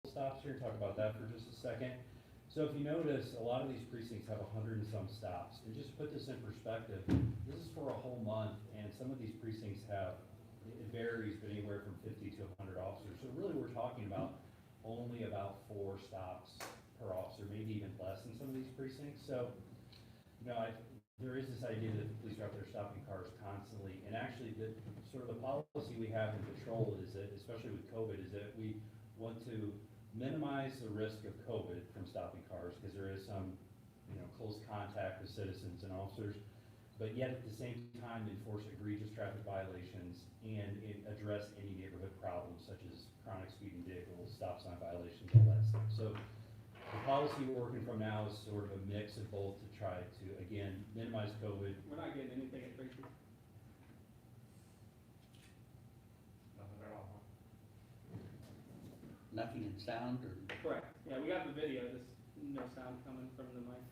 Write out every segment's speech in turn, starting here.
stops here, talk about that for just a second. So if you notice, a lot of these precincts have 100 and some stops. And just to put this in perspective, this is for a whole month, and some of these precincts have, it varies, but anywhere from 50 to 100 officers. So really, we're talking about only about 4 stops per officer, maybe even less in some of these precincts. So, there is this idea that the police are out there stopping cars constantly, and actually, the sort of the policy we have in patrol is that, especially with COVID, is that we want to minimize the risk of COVID from stopping cars, because there is some, close contact with citizens and officers, but yet at the same time enforce egregious traffic violations and address any neighborhood problems such as chronic speeding vehicles, stop sign violations, all that stuff. So the policy we're working from now is sort of a mix of both to try to, again, minimize COVID. We're not getting anything at Tracy. Nothing at all. Nothing in sound or? Correct. Yeah, we got the video, just no sound coming from the mic.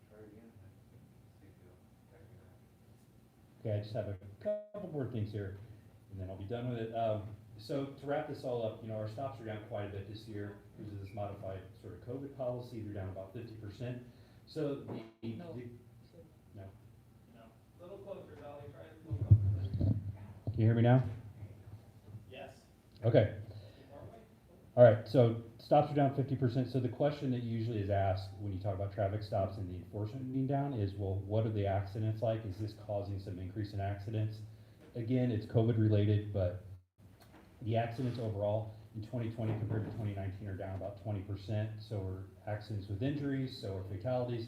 Try again. See if you'll check it out. Okay, I just have a couple more things here, and then I'll be done with it. So to wrap this all up, our stops are down quite a bit this year due to this modified sort of COVID policy. They're down about 50%. So no. No. A little closer, Sally, try it a little closer. Can you hear me now? Yes. Okay. All right, so stops are down 50%. So the question that usually is asked when you talk about traffic stops and the enforcement being down is, well, what are the accidents like? Is this causing some increase in accidents? Again, it's COVID related, but the accidents overall in 2020 compared to 2019 are down about 20%. So are accidents with injuries, so are fatalities.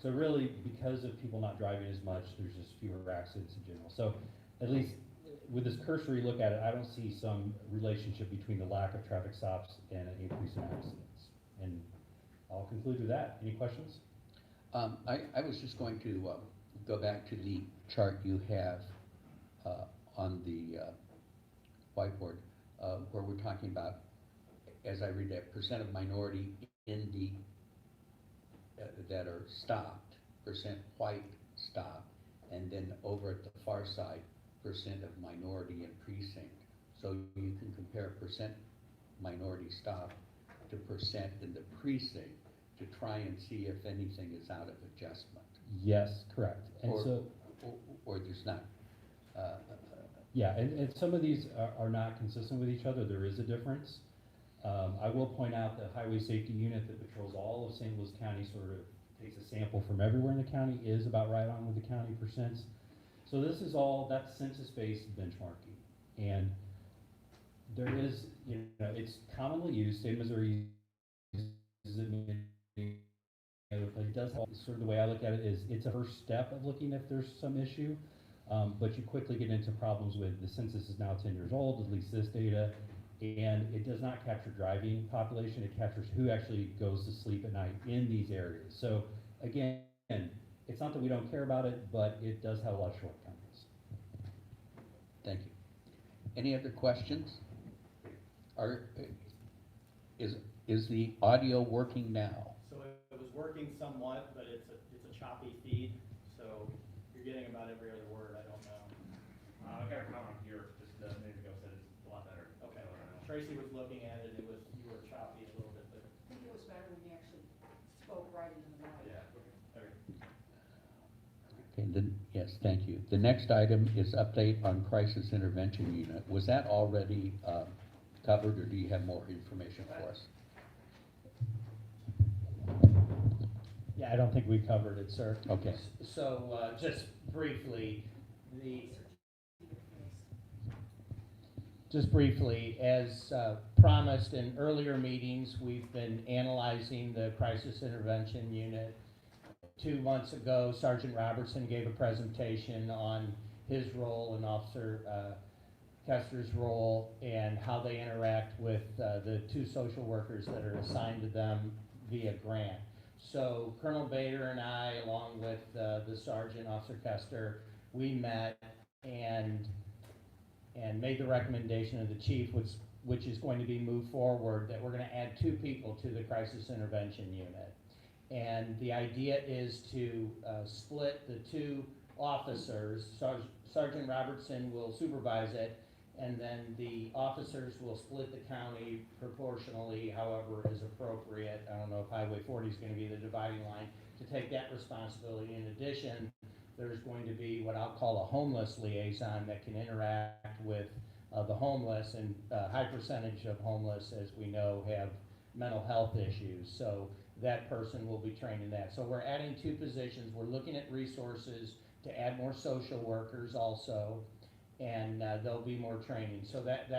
So really, because of people not driving as much, there's just fewer accidents in general. So at least with this cursory look at it, I don't see some relationship between the lack of traffic stops and an increase in accidents. And I'll conclude with that. Any questions? I was just going to go back to the chart you have on the whiteboard where we're talking about, as I read that, percent of minority in the that are stopped, percent white stopped, and then over at the far side, percent of minority in precinct. So you can compare percent minority stopped to percent in the precinct to try and see if anything is out of adjustment. Yes, correct. And or there's not. Yeah, and some of these are not consistent with each other. There is a difference. I will point out the Highway Safety Unit that patrols all of St. Louis County sort of takes a sample from everywhere in the county is about right on with the county percents. So this is all, that's census-based benchmarking. And there is, it's commonly used, state of Missouri uses it, it does help. Sort of the way I look at it is it's a first step of looking if there's some issue, but you quickly get into problems with the census is now 10 years old, at least this data, and it does not capture driving population, it captures who actually goes to sleep at night in these areas. So again, it's not that we don't care about it, but it does have a lot of shortcomings. Thank you. Any other questions? Is the audio working now? So it was working somewhat, but it's a choppy feed, so you're getting about every other word. I don't know. I got a comment here just a minute ago, said it's a lot better. Okay. Tracy was looking at it. You were choppy a little bit, but I think it was better when you actually spoke right into the mic. Yeah. Okay, yes, thank you. The next item is update on crisis intervention unit. Was that already covered, or do you have more information for us? Yeah, I don't think we covered it, sir. Okay. So just briefly, Just briefly, as promised in earlier meetings, we've been analyzing the crisis intervention unit. 2 months ago, Sergeant Robertson gave a presentation on his role and Officer Kester's role and how they interact with the 2 social workers that are assigned to them via grant. So Colonel Bader and I, along with the Sergeant, Officer Kester, we met and made the recommendation of the chief, which is going to be moved forward, that we're going to add 2 people to the crisis intervention unit. And the idea is to split the 2 officers. Sergeant Robertson will supervise it, and then the officers will split the county proportionally, however is appropriate. I don't know if Highway 40 is going to be the dividing line to take that responsibility. In addition, there's going to be what I'll call a homeless liaison that can interact with the homeless, and a high percentage of homeless, as we know, have mental health issues. So that person will be trained in that. So we're adding 2 positions. We're looking at resources to add more social workers also, and there'll be more training. So that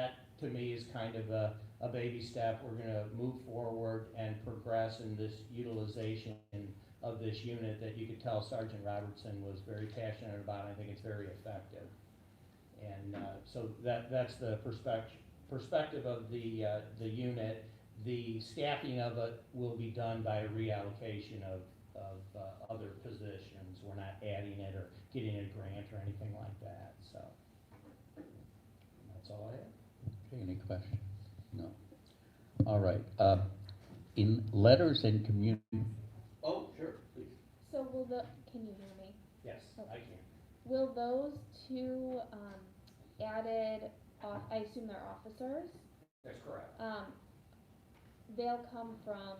to me is kind of a baby step. We're going to move forward and progress in this utilization of this unit that you could tell Sergeant Robertson was very passionate about. I think it's very effective. And so that's the perspective of the unit. The staffing of it will be done by a reallocation of other positions. We're not adding it or getting a grant or anything like that. So that's all I have. Okay, any questions? No. All right. In letters and oh, sure, please. So can you hear me? Yes, Okay. I can. Will those 2 added, I assume they're officers, That's correct. they'll come from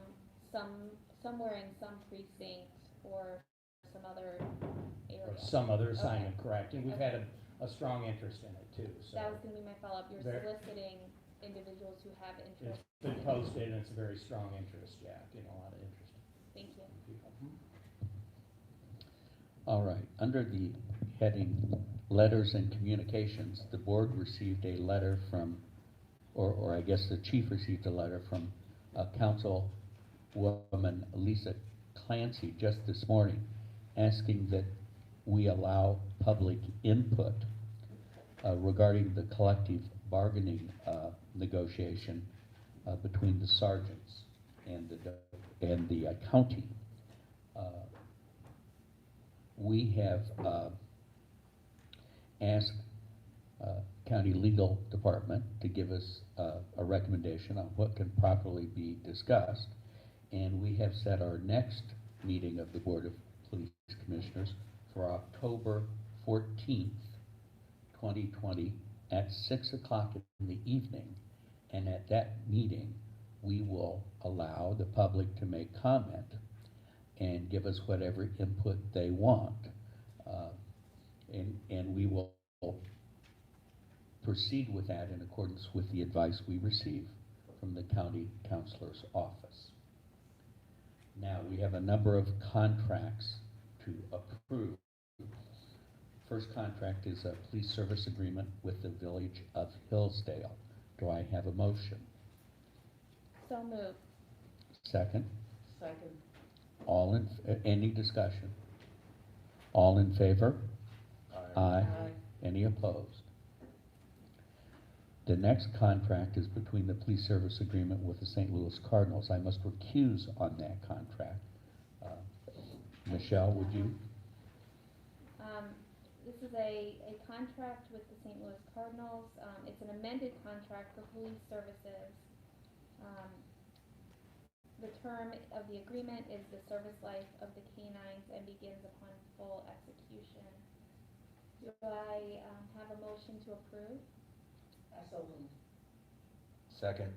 somewhere in some precinct or some other area? Or some other assignment, Okay. correct. And we've Okay. had a strong interest in it too. So That was gonna be my follow-up. You're There- soliciting individuals who have it's interest. been posted and it's a very strong interest, yeah, getting a lot of interest Thank you. from people. All right, under the heading Letters and Communications, the board received a letter from, or I guess the chief received a letter from Councilwoman Lisa Clancy just this morning, asking that we allow public input regarding the collective bargaining negotiation between the sergeants and the county. We have asked county legal department to give us a recommendation on what can properly be discussed, and we have set our next meeting of the Board of Police Commissioners for October 14th, 2020 at 6 o'clock in the evening. And at that meeting, we will allow the public to make comment and give us whatever input they want. And we will proceed with that in accordance with the advice we receive from the county counselor's office. Now, we have a number of contracts to approve. First contract is a police service agreement with the village of Hillsdale. Do I have a motion? So moved. Second? Second. Any discussion? All in favor? Aye. Any opposed? The next contract is between the police service agreement with the St. Louis Cardinals. I must recuse on that contract. Michelle, would you? This is a contract with the St. Louis Cardinals. It's an amended contract for police services. The term of the agreement is the service life of the canines and begins upon full execution. Do I have a motion to approve? So moved. Second.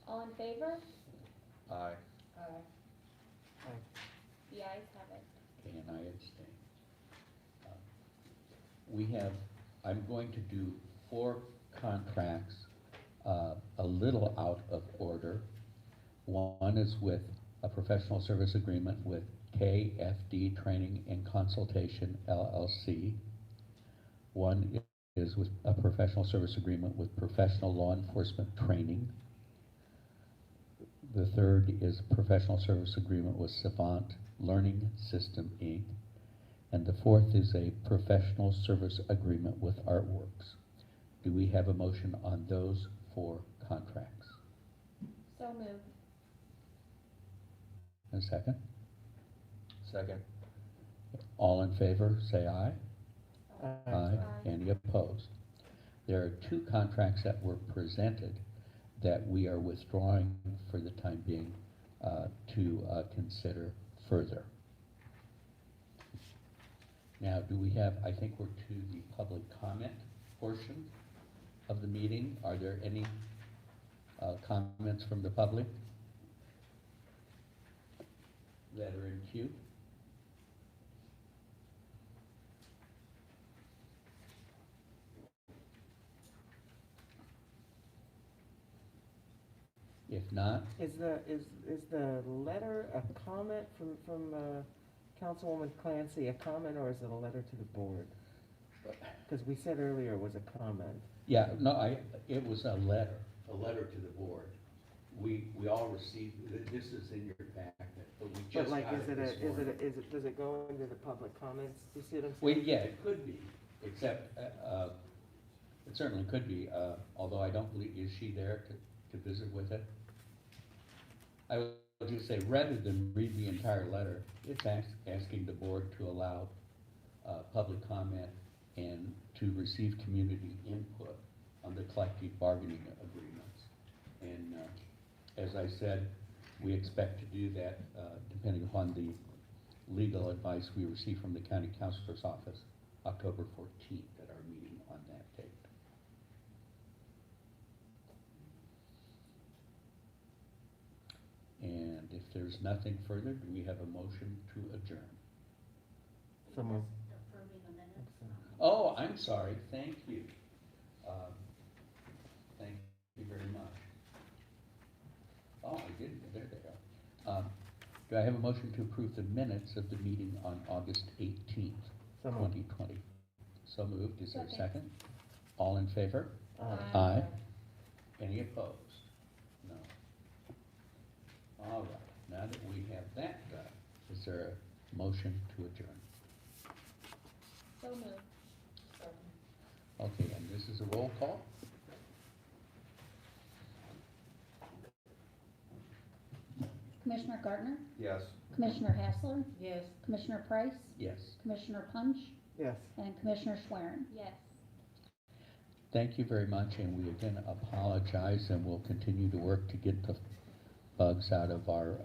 All in favor? Aye. Aye. The ayes have it. Okay, and I abstain. I'm going to do 4 contracts a little out of order. One is with a professional service agreement with KFD Training and Consultation LLC. One is with a professional service agreement with Professional Law Enforcement Training. The third is a professional service agreement with Savant Learning System, Inc. And the fourth is a professional service agreement with Artworks. Do we have a motion on those four contracts? So moved. A second? Second. All in favor, say aye. Aye. Aye. Any opposed? There are two contracts that were presented that we are withdrawing for the time being to consider further. Now, do we have, I think we're to the public comment portion of the meeting. Are there any comments from the public that are in queue? If not, Is the letter a comment from Councilwoman Clancy, a comment, or is it a letter to the board? Because we said earlier it was a comment. yeah, no, it was a letter to the board. We all received, this is in your packet, but we just But like, got it this morning. does it go into the public comments? Do you see what I'm Well, saying? yeah, it could be, except, it certainly could be, although I don't believe, is she there to visit with it? I would just say, rather than read the entire letter, it's asking the board to allow, public comment and to receive community input on the collective bargaining agreements. And, as I said, we expect to do that, depending upon the legal advice we receive from the county counselor's office, October 14th at our meeting on that date. And if there's nothing further, do we have a motion to adjourn? Someone, Approving the minutes. Oh, I'm sorry, thank you. Thank you very much. Oh, I didn't, there they are. Do I have a motion to approve the minutes of the meeting on August 18th, someone. 2020? So moved, is there a Second. second? All in favor? Aye. Aye. Any opposed? No. All right, now that we have that done, is there a motion to adjourn? So moved. Okay, and this is a roll call? Commissioner Gardner, Yes. Commissioner Hassler, Yes. Commissioner Price, Yes. Commissioner Punch, Yes. and Commissioner Schwerin. Yes. Thank you very much, and we again apologize, and we'll continue to work to get the bugs out of our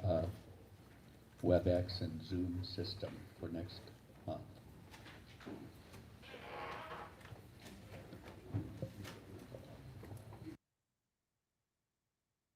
WebEx and Zoom system for next month.